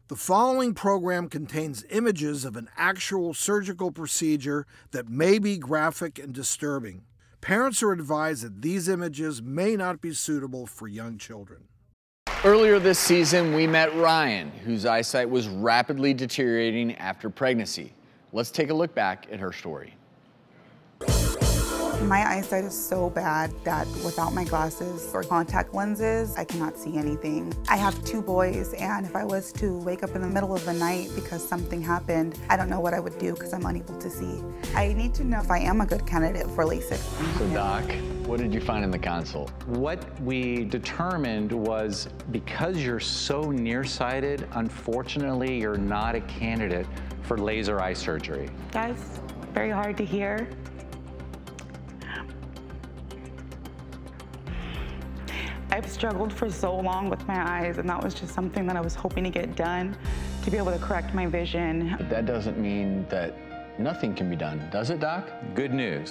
The following program contains images of an actual surgical procedure that may be graphic and disturbing. Parents are advised that these images may not be suitable for young children. Earlier this season, we met Riann, whose eyesight was rapidly deteriorating after pregnancy. Let's take a look back at her story. My eyesight is so bad that without my glasses or contact lenses, I cannot see anything. I have 2 boys, and if I was to wake up in the middle of the night because something happened, I don't know what I would do because I'm unable to see. I need to know if I am a good candidate for LASIK. So Doc, what did you find in the consult? What we determined was because you're so nearsighted, unfortunately, you're not a candidate for laser eye surgery. That's very hard to hear. I've struggled for so long with my eyes, and that was just something that I was hoping to get done to be able to correct my vision. But that doesn't mean that nothing can be done, does it, Doc? Good news.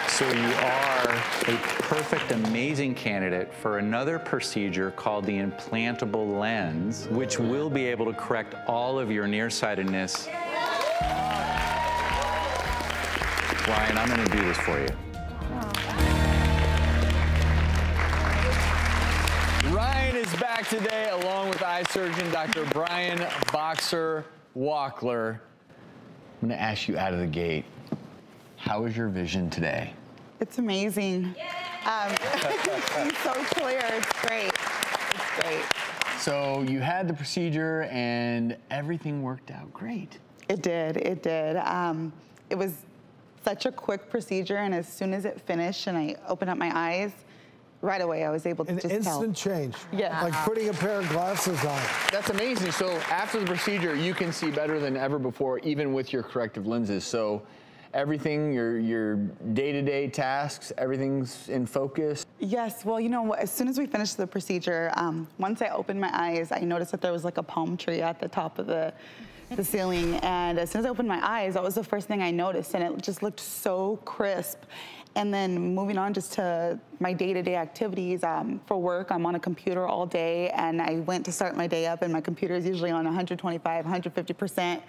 So you are a perfect, amazing candidate for another procedure called the implantable lens, which will be able to correct all of your nearsightedness. Riann, I'm going to do this for you. Riann is back today along with eye surgeon Dr. Boxer Wachler. I'm going to ask you out of the gate, how is your vision today? It's amazing. It's so clear. It's great. It's great. So you had the procedure and everything worked out great. It did. It did. It was such a quick procedure, and as soon as it finished and I opened up my eyes, right away I was able to just tell. Instant change. Yeah. Like putting a pair of glasses on. That's amazing. So after the procedure, you can see better than ever before, even with your corrective lenses. So everything, your day-to-day tasks, everything's in focus? Yes, well, you know, as soon as we finished the procedure, once I opened my eyes, I noticed that there was like a palm tree at the top of the ceiling. And as soon as I opened my eyes, that was the first thing I noticed. And it just looked so crisp. And then moving on just to my day-to-day activities, for work, I'm on a computer all day, and I went to start my day up, and my computer is usually on 125, 150%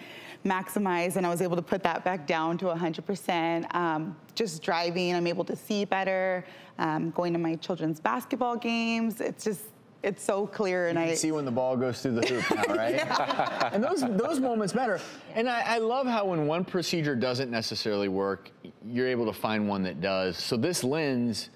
maximized, and I was able to put that back down to 100%. Just driving, I'm able to see better. Going to my children's basketball games, it's so clear, and you can see when the ball goes through the hoop now, right? Yeah. And those moments matter. And I love how when one procedure doesn't necessarily work, you're able to find one that does. So this lens,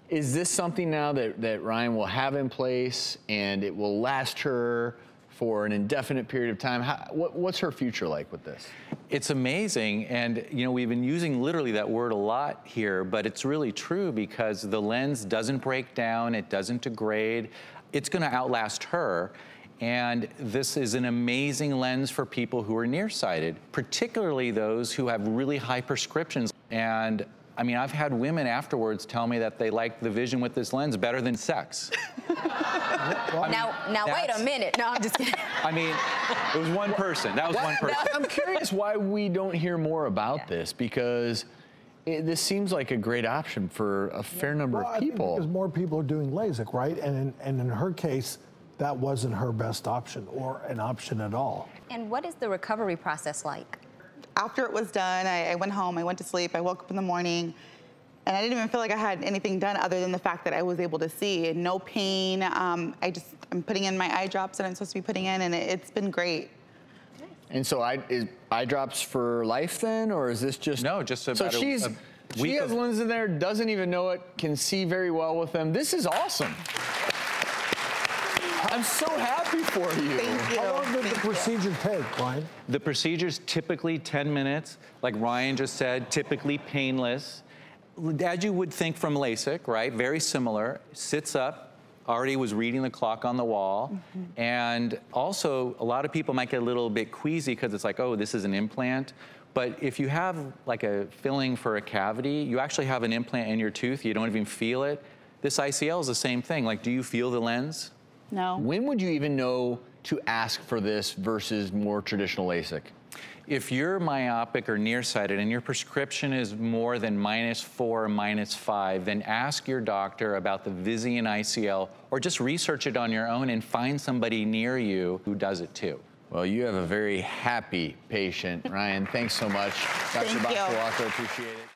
is this something now that Riann will have in place and it will last her for an indefinite period of time? What's her future like with this? It's amazing, and you know, we've been using literally that word a lot here, but it's really true because the lens doesn't break down, it doesn't degrade. It's going to outlast her, and this is an amazing lens for people who are nearsighted, particularly those who have really high prescriptions. And I mean, I've had women afterwards tell me that they like the vision with this lens better than sex. Now wait a minute. No, I'm just kidding. I mean, it was one person. That was one person. I'm curious why we don't hear more about this, because this seems like a great option for a fair number of people. I think because more people are doing LASIK, right? And in her case, that wasn't her best option or an option at all. And what is the recovery process like? After it was done, I went home, I went to sleep, I woke up in the morning, and I didn't even feel like I had anything done other than the fact that I was able to see. No pain. I'm putting in my eye drops that I'm supposed to be putting in, and it's been great. And so is eye drops for life then, or is this just... No, just about so she has lenses in there, doesn't even know it, can see very well with them. This is awesome. I'm so happy for you. Thank you. How long did the procedure take, Riann? The procedure's typically 10 minutes, like Riann just said, typically painless. As you would think from LASIK, right? Very similar. Sits up, already was reading the clock on the wall. And also, a lot of people might get a little bit queasy because it's like, oh, this is an implant. But if you have like a filling for a cavity, you actually have an implant in your tooth, you don't even feel it. This ICL is the same thing. Like, do you feel the lens? No. When would you even know to ask for this versus more traditional LASIK? If you're myopic or nearsighted and your prescription is more than -4, -5, then ask your doctor about the Visian ICL or just research it on your own and find somebody near you who does it too. Well, you have a very happy patient, Riann. Thanks so much, Dr. Thank Boxer you. Wachler. Appreciate it.